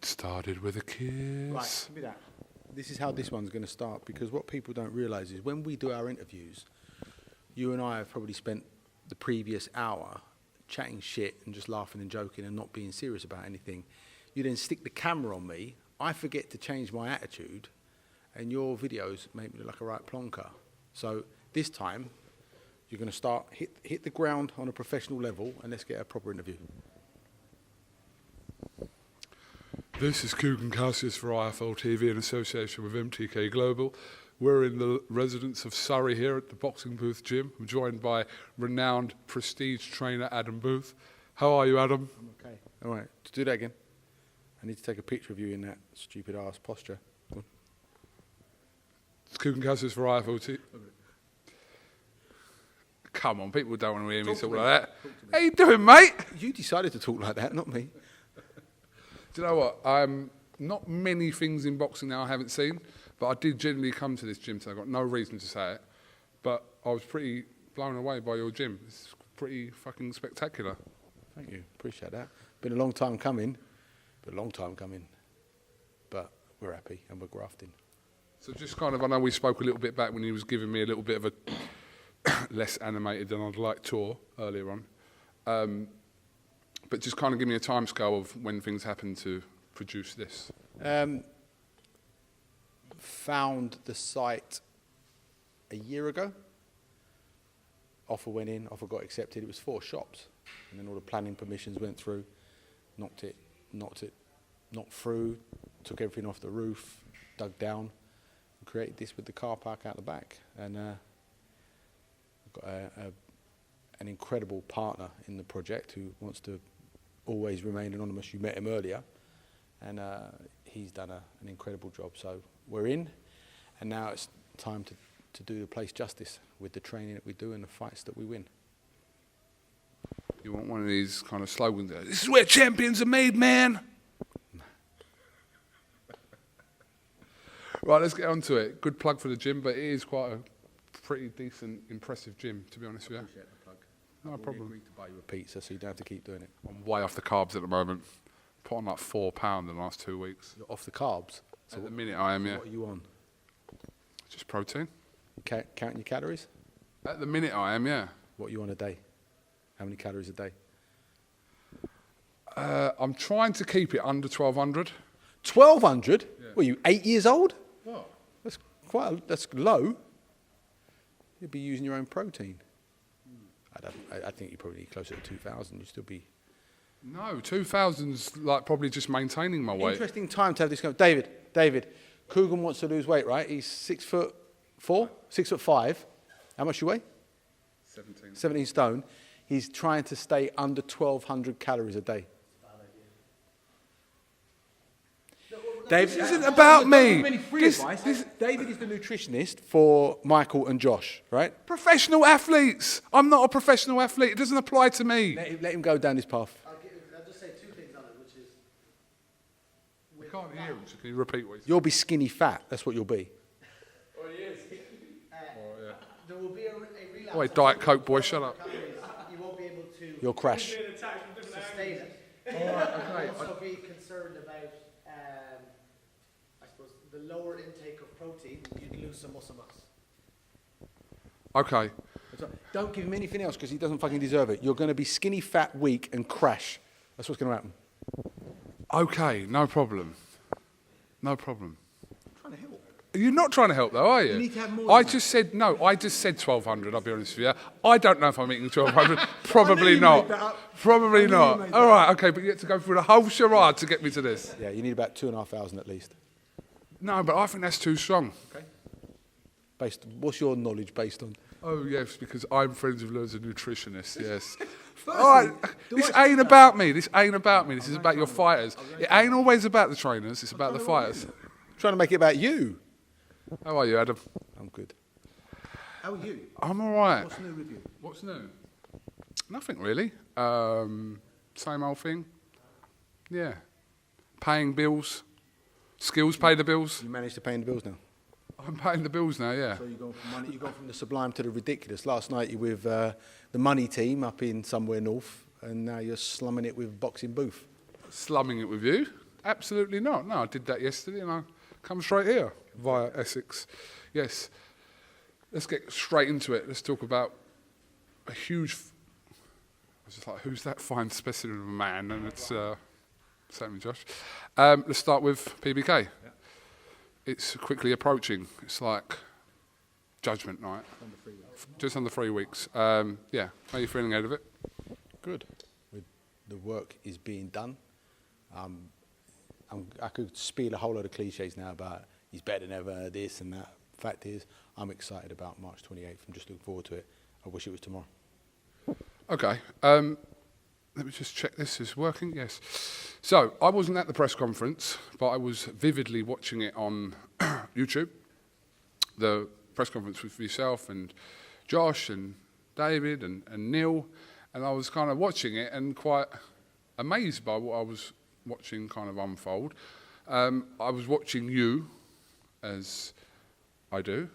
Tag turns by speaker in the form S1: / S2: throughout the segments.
S1: Started with a kiss.
S2: Right, give me that. This is how this one's going to start, because what people don't realise is when we do our interviews, you and I have probably spent the previous hour chatting shit and just laughing and joking and not being serious about anything. You then stick the camera on me, I forget to change my attitude, and your videos make me look like a right plonker. So this time, you're going to start, hit the ground on a professional level, and let's get a proper interview.
S1: This is KUGAN CASSIUS for IFL TV in association with MTK Global. We're in the residence of Surrey here at the Boxing Booth Gym. I'm joined by renowned prestige trainer Adam Booth. How are you, Adam?
S2: I'm okay. All right, to do that again. I need to take a picture of you in that stupid ass posture. Go on.
S1: It's KUGAN CASSIUS for IFL TV. Come on, people don't want to hear me talk like that. How you doing, mate?
S2: You decided to talk like that, not me.
S1: Do you know what? Not many things in boxing now I haven't seen, but I did generally come to this gym today. I've got no reason to say it, but I was pretty blown away by your gym. It's pretty fucking spectacular.
S2: Thank you, appreciate that. Been a long time coming, but we're happy and we're grafting.
S1: So just kind of, I know we spoke a little bit back when he was giving me a little bit of a less animated than I'd like tour earlier on. But just kind of give me a timescale of when things happen to produce this.
S2: Found the site a year ago. Offer went in, offer got accepted. It was 4 shops. And then all the planning permissions went through, knocked it not through, took everything off the roof, dug down, and created this with the car park out the back. And I've got an incredible partner in the project who wants to always remain anonymous. You met him earlier, and he's done an incredible job. So we're in, and now it's time to do the place justice with the training that we do and the fights that we win.
S1: You want one of these kind of slogans? This is where champions are made, man. Right, let's get on to it. Good plug for the gym, but it is quite a pretty decent, impressive gym, to be honest with you.
S2: Appreciate the plug.
S1: No problem.
S2: Agreed to buy you a pizza, so you don't have to keep doing it.
S1: I'm way off the carbs at the moment. Put on like £4 in the last 2 weeks.
S2: You're off the carbs. So
S1: At the minute I am, yeah.
S2: What are you on?
S1: Just protein.
S2: You counting your calories?
S1: At the minute I am, yeah.
S2: What are you on a day? How many calories a day?
S1: I'm trying to keep it under 1,200.
S2: 1,200?
S1: Yeah.
S2: Were you 8 years old?
S1: What?
S2: That's low. You'd be using your own protein. I think you probably need closer to 2,000. You'd still be.
S1: No, 2,000's like probably just maintaining my weight.
S2: Interesting time to have this. David, KUGAN wants to lose weight, right? He's 6'4", 6'5". How much you weigh?
S1: 17.
S2: 17 stone. He's trying to stay under 1,200 calories a day. David,
S1: This isn't about me.
S2: David is the nutritionist for Michael and Josh, right?
S1: Professional athletes. I'm not a professional athlete. It doesn't apply to me.
S2: Let him go down this path.
S3: I'll just say 2 things on it, which is...
S1: I can't hear him, so can you repeat what he said?
S2: You'll be skinny fat. That's what you'll be.
S3: Oh, he is. There will be a relapse.
S1: Wait, Diet Coke boy, shut up.
S3: You won't be able to
S2: You'll crash.
S3: sustain it.
S1: Okay.
S3: Also be concerned about, I suppose, the lower intake of protein, you'd lose some muscle mass.
S1: Okay.
S2: Don't give him anything else because he doesn't fucking deserve it. You're going to be skinny, fat, weak, and crash. That's what's going to happen.
S1: Okay, no problem. No problem.
S2: I'm trying to help.
S1: You're not trying to help though, are you?
S2: You need to have more
S1: I
S2: than
S1: just said 1,200, I'll be honest with you. I don't know if I'm eating 1,200. Probably
S2: you
S1: not.
S2: made that up.
S1: Probably
S2: I knew you
S1: not.
S2: made
S1: All
S2: that
S1: right, okay, but you have to go through the whole charade to get me to this.
S2: Yeah, you need about 2,500 at least.
S1: No, but I think that's too strong.
S2: Okay. What's your knowledge based on?
S1: Oh, yes, because I'm friends with loads of nutritionists, yes.
S2: Firstly,
S1: All right,
S2: do
S1: this
S2: I
S1: ain't
S2: say
S1: about me. This ain't about me. This is about your fighters. It ain't always about the trainers. It's about the fighters.
S2: Trying to make it about you.
S1: How are you, Adam?
S2: I'm good. How are you?
S1: I'm all right.
S2: What's new with you?
S1: What's new? Nothing really. Same old thing. Yeah. Paying bills. Skills pay the bills.
S2: You managed to pay the bills now.
S1: I'm paying the bills now, yeah.
S2: So you've gone from the sublime to the ridiculous. Last night you were with the money team up in somewhere north, and now you're slumming it with Boxing Booth.
S1: Slumming it with you. absolutely not. No, I did that yesterday and I come straight here via Essex. Yes. Let's get straight into it. Let's talk about a huge... I was just like, who's that fine specimen of a man? And it's certainly Josh. Let's start with PBK. Yeah. It's quickly approaching. It's like judgment night. Just under 3 weeks. Yeah, how are you feeling out of it?
S2: Good. The work is being done. I could spiel a whole lot of cliches now about he's better than ever, this and that. Fact is, I'm excited about March 28th. I'm just looking forward to it. I wish it was tomorrow.
S1: Okay. Let me just check this is working. Yes. So I wasn't at the press conference, but I was vividly watching it on YouTube. The press conference with yourself and Josh and David and Neil, and I was kind of watching it and quite amazed by what I was watching kind of unfold. I was watching you, as I do.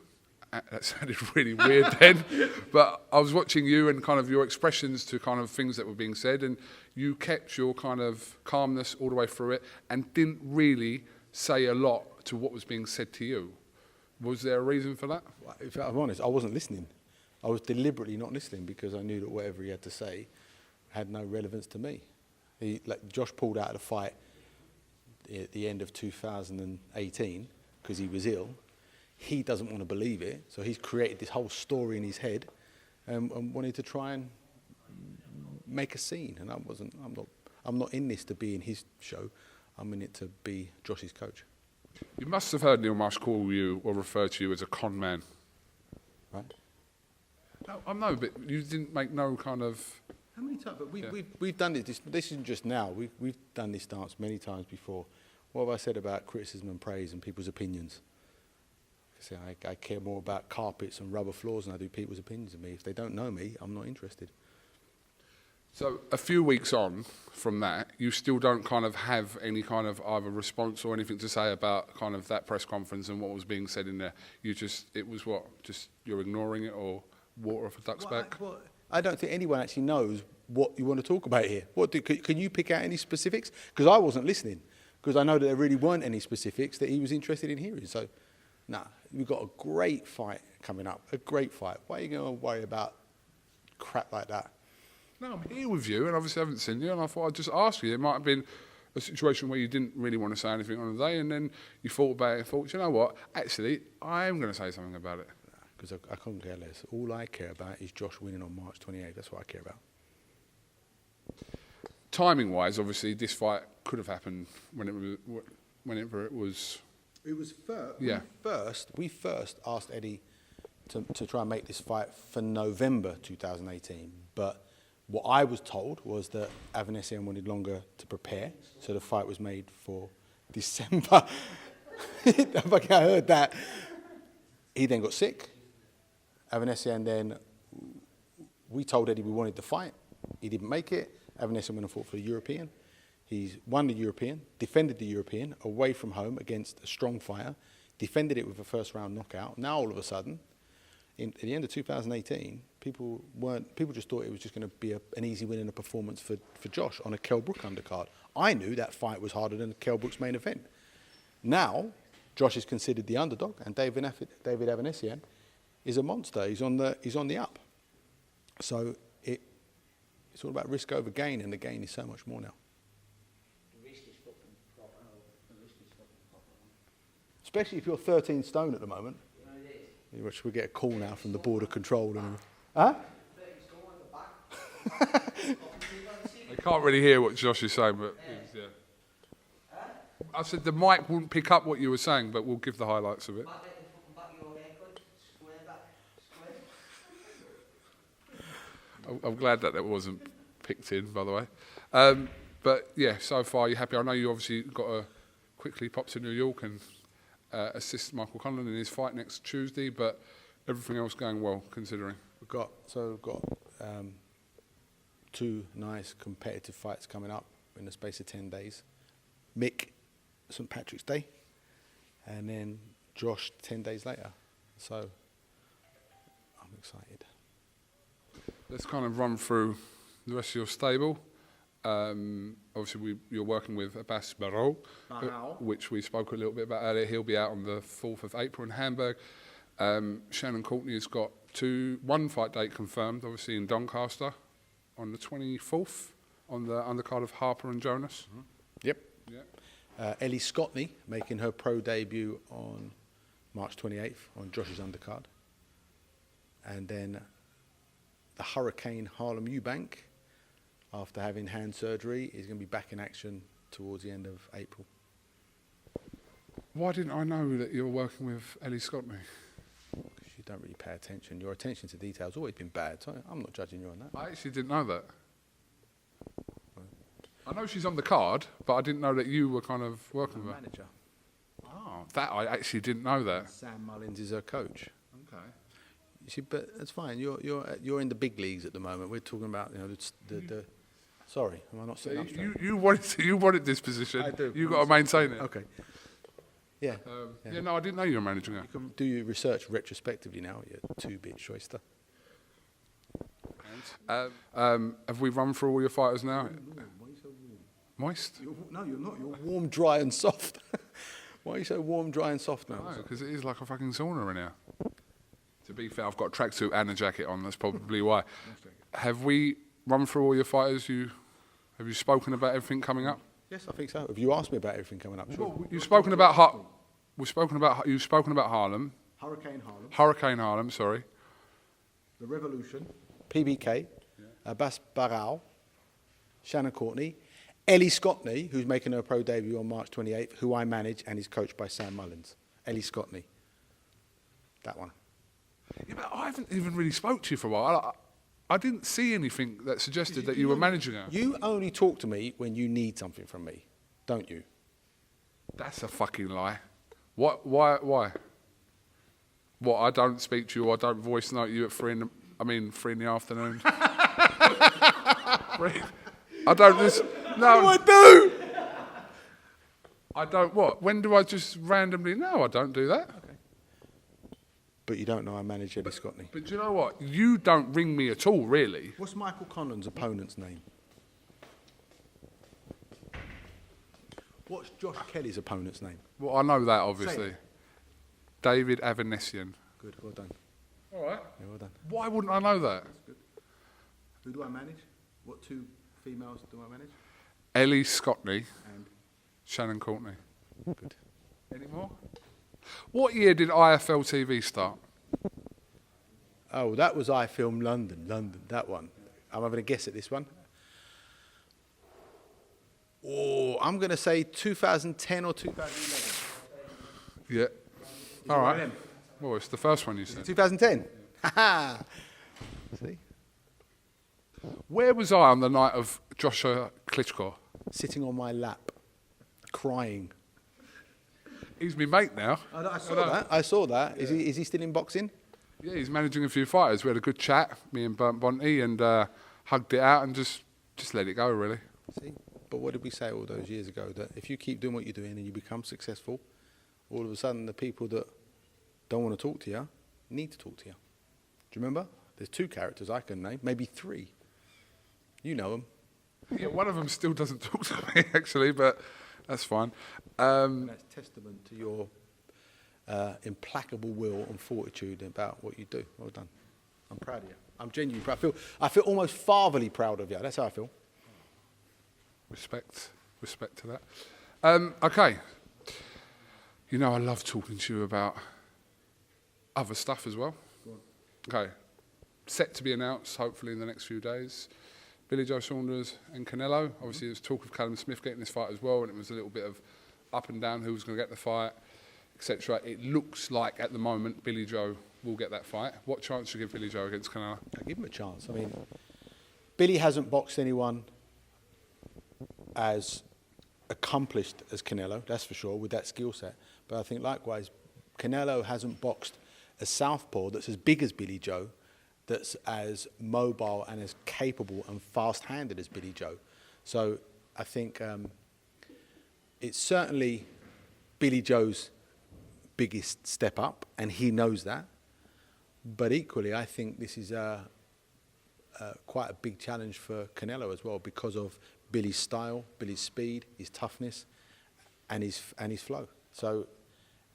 S1: That sounded really weird then, but I was watching you and kind of your expressions to kind of things that were being said, and you kept your kind of calmness all the way through it and didn't really say a lot to what was being said to you. Was there a reason for that?
S2: If I'm honest, I wasn't listening. I was deliberately not listening because I knew that whatever he had to say had no relevance to me. Josh pulled out of the fight at the end of 2018 because he was ill. He doesn't want to believe it, so he's created this whole story in his head and wanted to try and make a scene. And I'm not in this to be in his show. I'm in it to be Josh's coach.
S1: You must have heard Neil Marsh call you or refer to you as a con man.
S2: Right?
S1: No, I know, but you didn't make no kind of...
S2: How many times? But we've done it. This isn't just now. We've done this dance many times before. What have I said about criticism and praise and people's opinions? I care more about carpets and rubber floors than I do people's opinions of me. If they don't know me, I'm not interested.
S1: So a few weeks on from that, you still don't kind of have any kind of either response or anything to say about kind of that press conference and what was being said in there. It was what? Just you're ignoring it or water off a duck's back?
S2: I don't think anyone actually knows what you want to talk about here. Can you pick out any specifics? Because I wasn't listening. Because I know that there really weren't any specifics that he was interested in hearing. So, we've got a great fight coming up. A great fight. Why are you going to worry about crap like that?
S1: No, I'm here with you, and obviously I haven't seen you, and I thought I'd just ask you. It might have been a situation where you didn't really want to say anything on the day, and then you thought about it and thought, you know what, actually, I am going to say something about it.
S2: Because I couldn't care less. All I care about is Josh winning on March 28th. That's what I care about.
S1: Timing-wise, obviously, this fight could have happened whenever it was...
S2: It was first.
S1: Yeah.
S2: We first asked Eddie to try and make this fight for November 2018. But what I was told was that Avanesian wanted longer to prepare, so the fight was made for December. I heard that. He then got sick. Avanesian then, we told Eddie we wanted the fight. He didn't make it. Avanesian went and fought for the European. He's won the European, defended the European away from home against a strong fighter, defended it with a first-round knockout. Now, all of a sudden, at the end of 2018, people just thought it was just going to be an easy win and a performance for Josh on a Kell Brook undercard. I knew that fight was harder than Kell Brook's main event. Now, Josh is considered the underdog, and David Avanesian is a monster. He's on the up. So it's all about risk over gain, and the gain is so much more now. Especially if you're 13 stone at the moment. Which we get a call now from the border control. Huh?
S1: I can't really hear what Josh is saying, but yeah. I said the mic wouldn't pick up what you were saying, but we'll give the highlights of it. I'm glad that wasn't picked in, by the way. But yeah, so far you're happy. I know you obviously got to quickly pop to New York and assist Michael Conlon in his fight next Tuesday, but everything else going well, considering.
S2: We've got 2 nice competitive fights coming up in the space of 10 days. Mick, St. Patrick's Day, and then Josh 10 days later. So I'm excited.
S1: Let's kind of run through the rest of your stable. Obviously, you're working with Abbas Barrow, which we spoke a little bit about earlier. He'll be out on the 4th of April in Hamburg. Shannon Courtney has got one fight date confirmed, obviously in Doncaster, on the 24th, on the undercard of Harper and Jonas.
S2: Yep.
S1: Yeah.
S2: Ellie Scottney making her pro debut on March 28th on Josh's undercard. And then the Hurricane Harlem Eubank, after having hand surgery, is going to be back in action towards the end of April.
S1: Why didn't I know that you're working with Ellie Scottney?
S2: Because you don't really pay attention. Your attention to detail has always been bad, so I'm not judging you on that.
S1: I actually didn't know that. I know she's on the card, but I didn't know that you were kind of working with her.
S2: Manager.
S1: Oh, that I actually didn't know that.
S2: Sam Mullins is her coach.
S1: Okay.
S2: You see, but that's fine. You're in the big leagues at the moment. We're talking about the sorry, am I not sitting up straight?
S1: You wanted this position.
S2: I do.
S1: You got to maintain it.
S2: Okay. Yeah.
S1: Yeah. No, I didn't know you were managing her.
S2: You can do your research retrospectively now. You're two-bit shoyster.
S1: Have we run through all your fighters now?
S2: Why are you so warm?
S1: Moist?
S2: No, you're not. You're warm, dry, and soft. Why are you so warm, dry, and soft now?
S1: No, because it is like a fucking sauna in here. To be fair, I've got a tracksuit and a jacket on. That's probably why. Have we run through all your fighters? Have you spoken about everything coming up?
S2: Yes, I think so. Have you asked me about everything coming up? Sure.
S1: Well, you've spoken about You've spoken about Harlem.
S2: Hurricane Harlem.
S1: Hurricane Harlem. Sorry.
S2: The Revolution. PBK. Abbas Barrow. Shannon Courtney. Ellie Scottney, who's making her pro debut on March 28th, who I manage and is coached by Sam Mullins. Ellie Scottney. That one.
S1: Yeah, but I haven't even really spoke to you for a while. I didn't see anything that suggested that you were managing her.
S2: You only talk to me when you need something from me, don't you?
S1: That's a fucking lie. What? Why? What? I don't speak to you. I don't voice note you at 3 in the afternoon. I don't just. No.
S2: What do I do?
S1: I don't. What? When do I just randomly? No, I don't do that.
S2: Okay. But you don't know I manage Ellie Scottney.
S1: But do you know what? You don't ring me at all, really.
S2: What's Michael Conlan's opponent's name? What's Josh Kelly's opponent's name?
S1: Well, I know that, obviously.
S2: Say it.
S1: David Avanesian.
S2: Good, well done.
S1: All right.
S2: Yeah, well done.
S1: Why wouldn't I know that?
S2: That's good. Who do I manage? What two females do I manage?
S1: Ellie Scottney,
S2: And
S1: Shannon Courtney.
S2: good.
S1: Any more? What year did IFL TV start?
S2: Oh, that was I Film London, that one. I'm having a guess at this one. Oh, I'm going to say 2010 or 2011.
S1: Yeah. All right. Well, it's the first one you said.
S2: 2010. Ha See?
S1: Where was I on the night of Joshua Klitschko?
S2: Sitting on my lap, crying.
S1: He's my mate now.
S2: I saw that. Yeah. Is he still in boxing?
S1: Yeah, he's managing a few fighters. We had a good chat, me and Burnt Bonty, and hugged it out and just let it go, really.
S2: See? But what did we say all those years ago? That if you keep doing what you're doing and you become successful, all of a sudden the people that don't want to talk to you need to talk to you. Do you remember? There's 2 characters I can name, maybe 3. You know them.
S1: Yeah, one of them still doesn't talk to me, actually, but that's fine.
S2: And that's testament to your implacable will and fortitude about what you do. Well done. I'm proud of you. I'm genuinely proud. I feel almost fatherly proud of you. That's how I feel.
S1: Respect to that. Okay. You know I love talking to you about other stuff as well. Okay. Set to be announced, hopefully, in the next few days. Billy Joe Saunders and Canelo. Obviously, there's talk of Callum Smith getting this fight as well, and it was a little bit of up and down who was going to get the fight, etc. It looks like, at the moment, Billy Joe will get that fight. What chance do you give Billy Joe against Canelo?
S2: I give him a chance. I mean, Billy hasn't boxed anyone as accomplished as Canelo, that's for sure, with that skill set. But I think, likewise, Canelo hasn't boxed a southpaw that's as big as Billy Joe, that's as mobile and as capable and fast-handed as Billy Joe. So I think it's certainly Billy Joe's biggest step up, and he knows that. But equally, I think this is quite a big challenge for Canelo as well, because of Billy's style, Billy's speed, his toughness, and his flow. So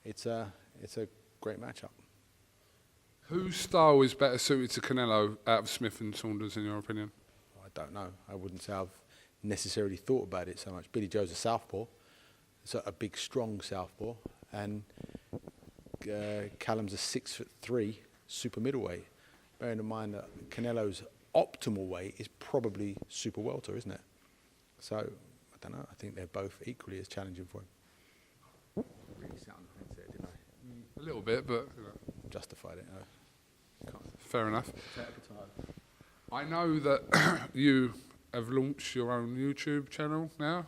S2: it's a great matchup.
S1: Whose style is better suited to Canelo out of Smith and Saunders, in your opinion?
S2: I don't know. I wouldn't say I've necessarily thought about it so much. Billy Joe's a southpaw, so a big, strong southpaw, and Callum's a 6'3" super middleweight. Bearing in mind that Canelo's optimal weight is probably super welter, isn't it? So I don't know. I think they're both equally as challenging for him. Really sat on the fence there, didn't I?
S1: A little bit, but you know.
S2: Justified it. No.
S1: Fair enough.
S2: Potato, potato.
S1: I know that you have launched your own YouTube channel now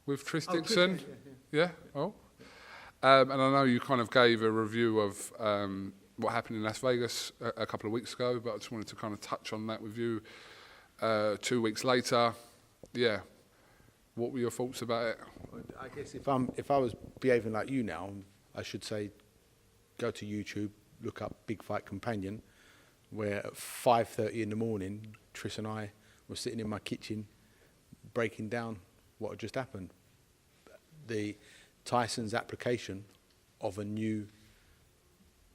S1: with Tris Dixon. Yeah. Oh. And I know you kind of gave a review of what happened in Las Vegas a couple of weeks ago, but I just wanted to kind of touch on that with you 2 weeks later. Yeah. What were your thoughts about it?
S2: I guess if I was behaving like you now, I should say, go to YouTube, look up Big Fight Companion, where at 5:30 in the morning, Tris and I were sitting in my kitchen breaking down what had just happened. The Tyson's application of a new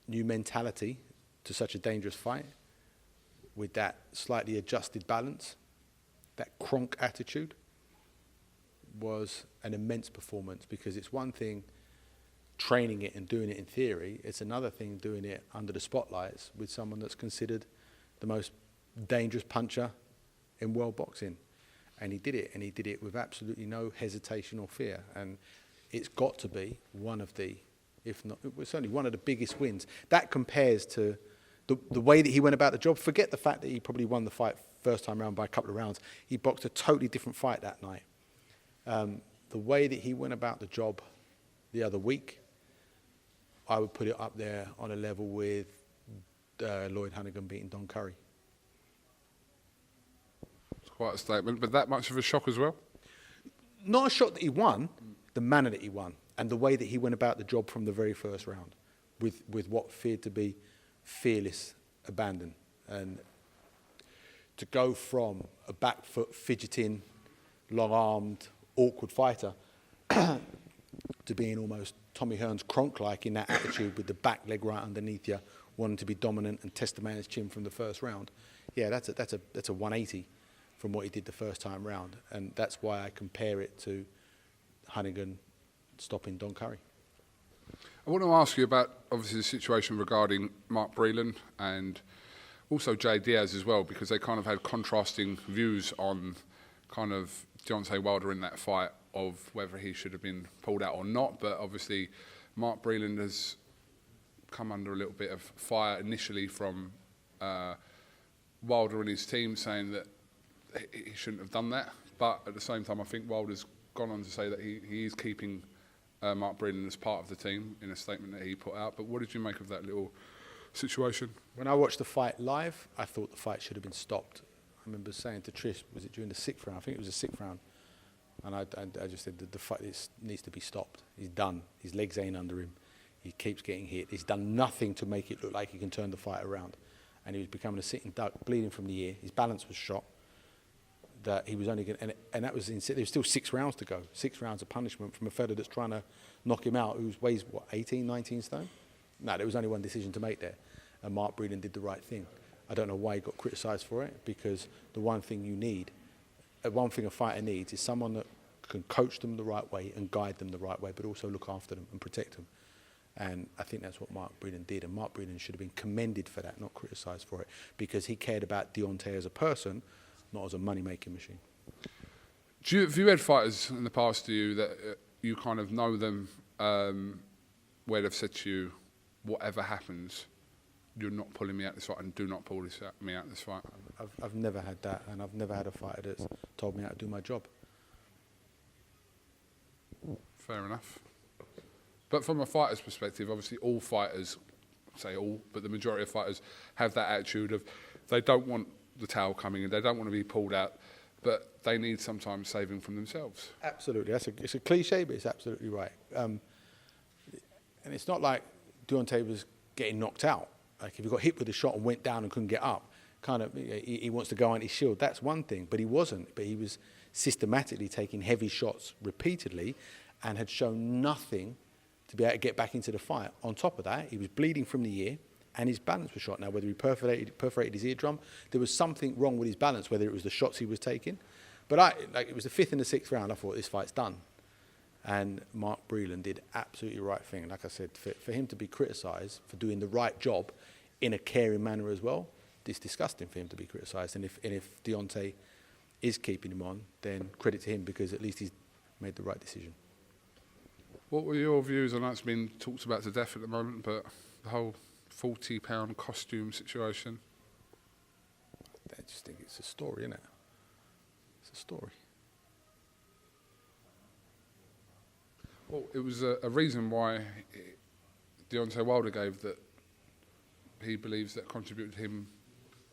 S2: mentality to such a dangerous fight, with that slightly adjusted balance, that Kronk attitude, was an immense performance, because it's one thing training it and doing it in theory, it's another thing doing it under the spotlights with someone that's considered the most dangerous puncher in world boxing. And he did it with absolutely no hesitation or fear. And it's got to be one of the, if not, it was certainly one of the biggest wins. That compares to the way that he went about the job. Forget the fact that he probably won the fight first time round by a couple of rounds. He boxed a totally different fight that night. The way that he went about the job the other week, I would put it up there on a level with Lloyd Honeyghan beating Don Curry.
S1: It's quite a statement, but that much of a shock as well?
S2: Not a shock that he won, the manner that he won, and the way that he went about the job from the very first round, with what feared to be fearless abandon. And to go from a back foot, fidgeting, long-armed, awkward fighter to being almost Tommy Hearns Kronk-like in that attitude, with the back leg right underneath you, wanting to be dominant and test the man's chin from the first round. Yeah, that's a 180 from what he did the first time round, and that's why I compare it to Honeyghan stopping Don Curry.
S1: I want to ask you about, obviously, the situation regarding Mark Breland and also Jay Diaz as well, because they kind of had contrasting views on kind of Deontay Wilder in that fight, of whether he should have been pulled out or not. But obviously Mark Breland has come under a little bit of fire initially from Wilder and his team, saying that he shouldn't have done that. But at the same time, I think Wilder's gone on to say that he is keeping Mark Breland as part of the team in a statement that he put out. But what did you make of that little situation?
S2: When I watched the fight live, I thought the fight should have been stopped. I remember saying to Trish, was it during the 6th round? I think it was the 6th round. And I just said the fight needs to be stopped. He's done. His legs ain't under him. He keeps getting hit. He's done nothing to make it look like he can turn the fight around. And he was becoming a sitting duck, bleeding from the ear. His balance was shot. That he was only going, and that was there was still 6 rounds to go. 6 rounds of punishment from a fella that's trying to knock him out, who weighs what, 18, 19 stone? No, there was only one decision to make there, and Mark Breland did the right thing. I don't know why he got criticised for it, because the one thing you need, one thing a fighter needs, is someone that can coach them the right way and guide them the right way, but also look after them and protect them. And I think that's what Mark Breland did, and Mark Breland should have been commended for that, not criticised for it, because he cared about Deontay as a person, not as a money-making machine.
S1: Have you had fighters in the past to you that you kind of know them, where they've said to you, whatever happens, you're not pulling me out this fight, and do not pull me out this fight?
S2: I've never had that, and I've never had a fighter that's told me how to do my job.
S1: Fair enough. But from a fighter's perspective, obviously all fighters, say all, but the majority of fighters have that attitude of they don't want the towel coming in, they don't want to be pulled out, but they need sometimes saving from themselves.
S2: Absolutely. It's a cliche, but it's absolutely right. And it's not like Deontay was getting knocked out. Like if he got hit with a shot and went down and couldn't get up, kind of he wants to go on his shield. That's one thing, but he wasn't. But he was systematically taking heavy shots repeatedly and had shown nothing to be able to get back into the fight. On top of that, he was bleeding from the ear and his balance was shot. Now, whether he perforated his eardrum, there was something wrong with his balance, whether it was the shots he was taking. But it was the 5th and the 6th round, I thought this fight's done. And Mark Breland did absolutely the right thing. Like I said, for him to be criticised for doing the right job in a caring manner as well, it's disgusting for him to be criticised. And if Deontay is keeping him on, then credit to him, because at least he's made the right decision.
S1: What were your views on that? It's been talked about to death at the moment, but the whole £40 costume situation?
S2: I just think it's a story, isn't it? It's a story.
S1: Well, it was a reason why Deontay Wilder gave that he believes that contributed to him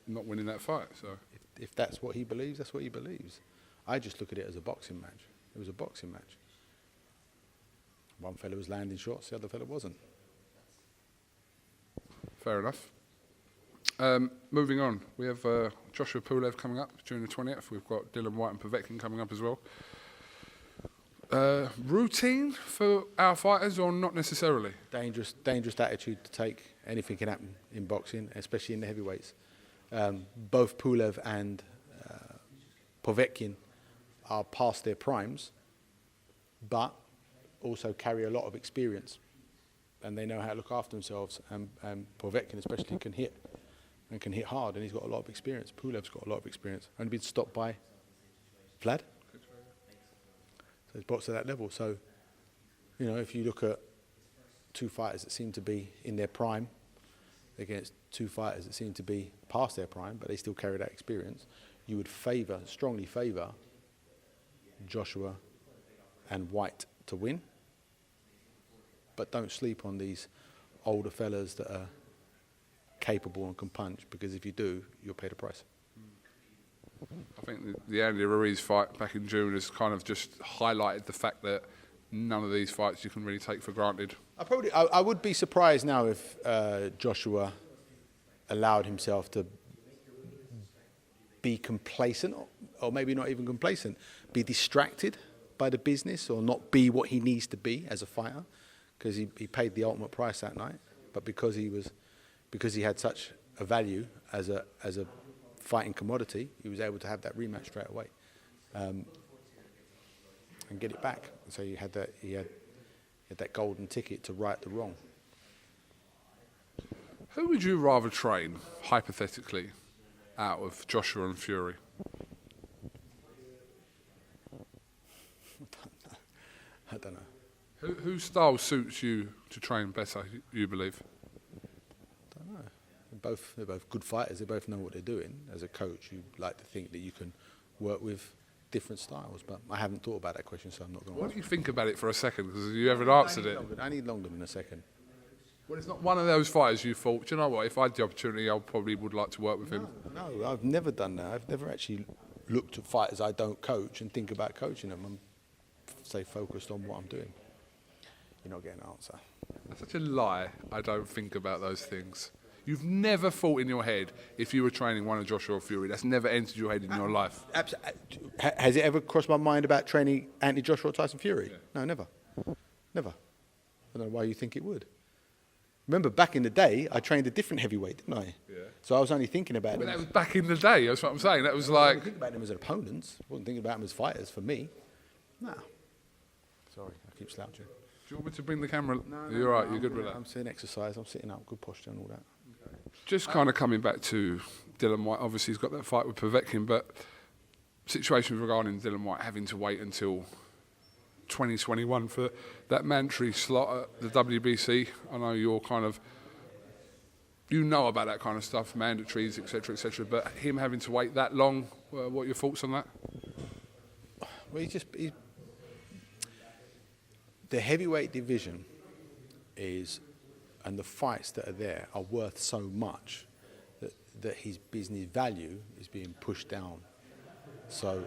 S1: not winning that fight. So
S2: if that's what he believes, that's what he believes. I just look at it as a boxing match. It was a boxing match. One fella was landing shots, the other fella wasn't.
S1: Fair enough. Moving on, we have Joshua Pulev coming up during the 20th. We've got Dillian Whyte and Povetkin coming up as well. Routine for our fighters, or not necessarily?
S2: Dangerous attitude to take. Anything can happen in boxing, especially in the heavyweights. Both Pulev and Povetkin are past their primes, but also carry a lot of experience, and they know how to look after themselves. And Povetkin especially can hit hard, and he's got a lot of experience. Pulev's got a lot of experience. Only been stopped by Vlad. So he's boxed at that level. So, you know, if you look at two fighters that seem to be in their prime against two fighters that seem to be past their prime, but they still carry that experience, you would strongly favour Joshua and Whyte to win. But don't sleep on these older fellas that are capable and can punch, because if you do, you'll pay the price.
S1: I think the Andy Ruiz fight back in June has kind of just highlighted the fact that none of these fights you can really take for granted.
S2: I would be surprised now if Joshua allowed himself to be complacent, or maybe not even complacent, be distracted by the business, or not be what he needs to be as a fighter, because he paid the ultimate price that night. But because he had such a value as a fighting commodity, he was able to have that rematch straight away and get it back. So he had that golden ticket to right the wrong.
S1: Who would you rather train, hypothetically, out of Joshua and Fury?
S2: I don't know.
S1: Whose style suits you to train better, you believe?
S2: I don't know. They're both good fighters. They both know what they're doing. As a coach, you like to think that you can work with different styles, but I haven't thought about that question, so I'm not going to
S1: Why
S2: answer.
S1: don't you think about it for a second, because you haven't answered it.
S2: I need longer than a second.
S1: Well, it's not one of those fighters you thought, do you know what, if I had the opportunity, I probably would like to work with him.
S2: No, I've never done that. I've never actually looked at fighters I don't coach and think about coaching them. I'm stay focused on what I'm doing. You're not getting an answer.
S1: That's such a lie. I don't think about those things. You've never thought in your head if you were training one of Joshua or Fury. That's never entered your head in your life.
S2: Has it ever crossed my mind about training Anthony Joshua or Tyson Fury?
S1: Yeah.
S2: No, never. Never. I don't know why you think it would. Remember, back in the day, I trained a different heavyweight, didn't I?
S1: Yeah.
S2: So I was only thinking about
S1: But
S2: them.
S1: that was back in the day. That's what I'm saying. That was
S2: I
S1: like...
S2: wasn't thinking about them as opponents. I wasn't thinking about them as fighters for me. No. Sorry, I keep slouching.
S1: Do you want me to bring the camera? You're right. You're good with that.
S2: I'm doing exercise. I'm sitting up, good posture and all that.
S1: Just kind of coming back to Dillian Whyte. Obviously, he's got that fight with Povetkin, but situation regarding Dillian Whyte having to wait until 2021 for that mandatory slot at the WBC. I know you're kind of, you know about that kind of stuff, mandatories, etc., but him having to wait that long, what are your thoughts on that?
S2: Well, the heavyweight division is, and the fights that are there are worth so much that his business value is being pushed down. So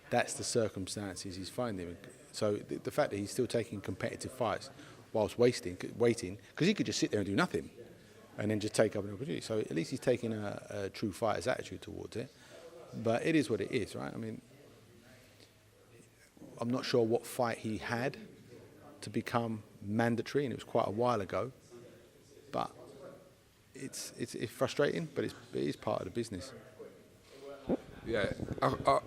S2: that's the circumstances he's finding. So the fact that he's still taking competitive fights whilst waiting, because he could just sit there and do nothing and then just take up an opportunity. So at least he's taking a true fighter's attitude towards it. But it is what it is, right? I mean, I'm not sure what fight he had to become mandatory, and it was quite a while ago. But it's frustrating, but it is part of the business.
S1: Yeah,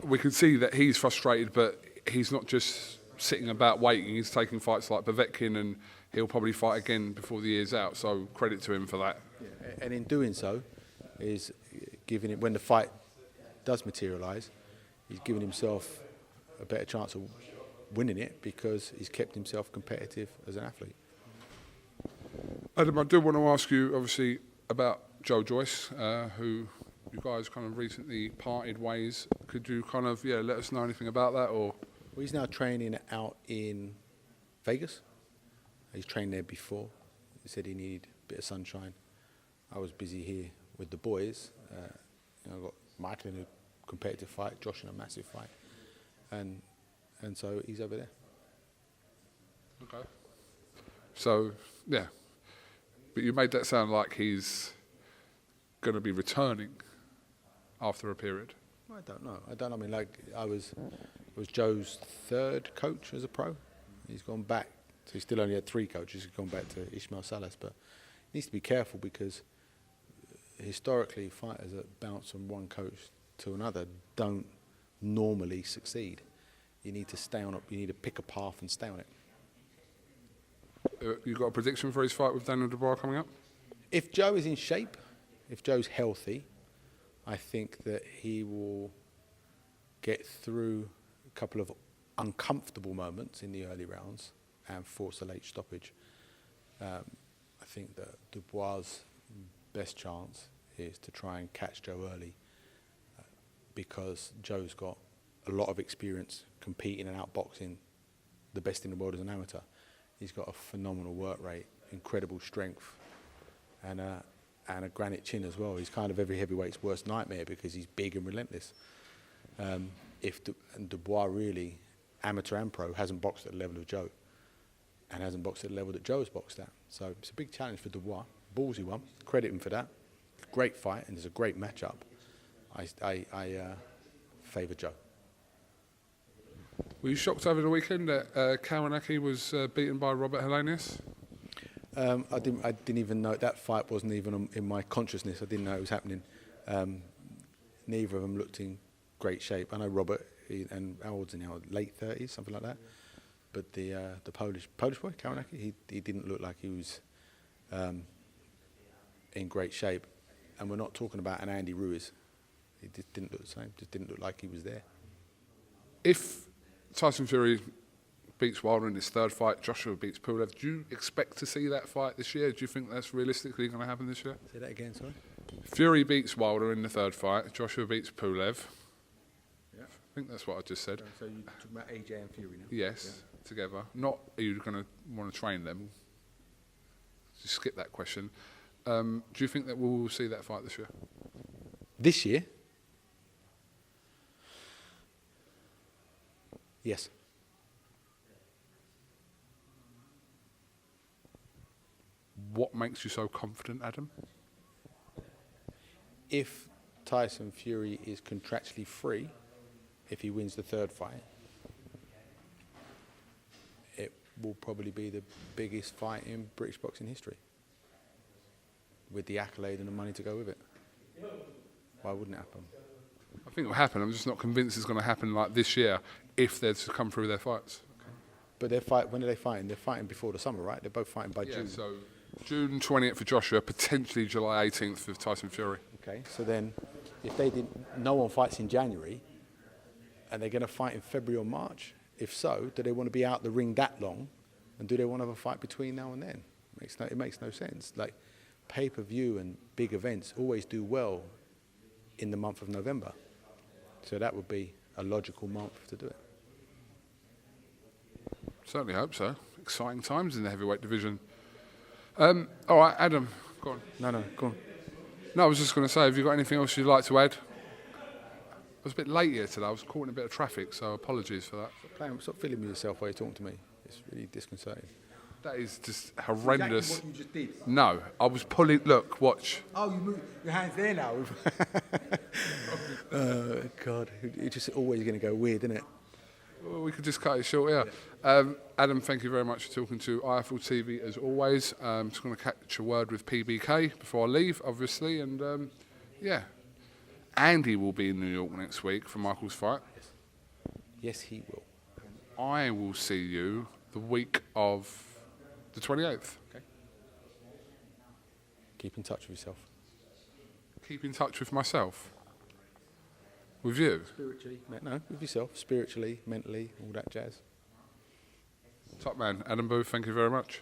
S1: we can see that he's frustrated, but he's not just sitting about waiting. He's taking fights like Povetkin, and he'll probably fight again before the year's out. So credit to him for that.
S2: Yeah. And in doing so, is giving it when the fight does materialise, he's giving himself a better chance of winning it because he's kept himself competitive as an athlete.
S1: Adam, I do want to ask you, obviously, about Joe Joyce, who you guys kind of recently parted ways. Could you kind of, let us know anything about that? Or
S2: Well, he's now training out in Vegas. He's trained there before. He said he needed a bit of sunshine. I was busy here with the boys. I got Michael in a competitive fight, Josh in a massive fight, and so he's over there.
S1: Okay. So but you made that sound like he's going to be returning after a period.
S2: I don't know. I mean, like I was Joe's third coach as a pro. He's gone back. So he still only had 3 coaches. He's gone back to Ismail Salas, but he needs to be careful because historically fighters that bounce from one coach to another don't normally succeed. You need to stay on it. You need to pick a path and stay on it.
S1: You got a prediction for his fight with Daniel Dubois coming up?
S2: If Joe is in shape, if Joe's healthy, I think that he will get through a couple of uncomfortable moments in the early rounds and force a late stoppage. I think that Dubois' best chance is to try and catch Joe early because Joe's got a lot of experience competing and outboxing the best in the world as an amateur. He's got a phenomenal work rate, incredible strength, and a granite chin as well. He's kind of every heavyweight's worst nightmare because he's big and relentless. And Dubois really, amateur and pro, hasn't boxed at the level of Joe and hasn't boxed at the level that Joe's boxed at. So it's a big challenge for Dubois. Ballsy one. Credit him for that. Great fight, and it's a great matchup. I favour Joe.
S1: Were you shocked over the weekend that Kawanaki was beaten by Robert Helenius?
S2: I didn't even know that fight wasn't even in my consciousness. I didn't know it was happening. Neither of them looked in great shape. I know Robert, and how old's he now? Late 30s, something like that. But the Polish boy, Kawanaki, he didn't look like he was in great shape. And we're not talking about an Andy Ruiz. He just didn't look the same. Just didn't look like he was there.
S1: If Tyson Fury beats Wilder in his third fight, Joshua beats Pulev, do you expect to see that fight this year? Do you think that's realistically going to happen this year?
S2: Say that again, sorry.
S1: Fury beats Wilder in the third fight, Joshua beats Pulev.
S2: Yeah.
S1: I think that's what I just said.
S2: So you're talking about AJ and Fury now?
S1: Yes, together. Not are you going to want to train them? Just skip that question. Do you think that we'll see that fight this year?
S2: This year? Yes.
S1: What makes you so confident, Adam?
S2: If Tyson Fury is contractually free, if he wins the third fight, it will probably be the biggest fight in British boxing history, with the accolade and the money to go with it. Why wouldn't it happen?
S1: I think it will happen. I'm just not convinced it's going to happen like this year if they're to come through their fights.
S2: But their fight, when are they fighting? They're fighting before the summer, right? They're both fighting by June.
S1: So June 20th for Joshua, potentially July 18th for Tyson Fury.
S2: Okay, so then if they didn't, no one fights in January, and they're going to fight in February or March? If so, do they want to be out the ring that long, and do they want to have a fight between now and then? It makes no sense. Like, pay-per-view and big events always do well in the month of November. So that would be a logical month to do it.
S1: Certainly hope so. Exciting times in the heavyweight division. All right, Adam, go on.
S2: No, go on.
S1: No, I was just going to say, have you got anything else you'd like to add? I was a bit late here today. I was caught in a bit of traffic, so apologies for that.
S2: Stop filming with yourself while you're talking to me. It's really disconcerting.
S1: That is just horrendous.
S2: Exactly what you just did.
S1: No, I was pulling. Look, watch.
S2: Oh, you move your hands there now. God, it's just always going to go weird, isn't it?
S1: Well, we could just cut it short, yeah. Adam, thank you very much for talking to IFL TV as always. Just going to catch a word with PBK before I leave, obviously, and yeah. Andy will be in New York next week for Michael's fight.
S2: Yes, he will.
S1: I will see you the week of the 28th.
S2: Okay. Keep in touch with yourself.
S1: Keep in touch with myself. With you.
S2: Spiritually, no, with yourself. Spiritually, mentally, all that jazz.
S1: Top man. Adam Booth, thank you very much.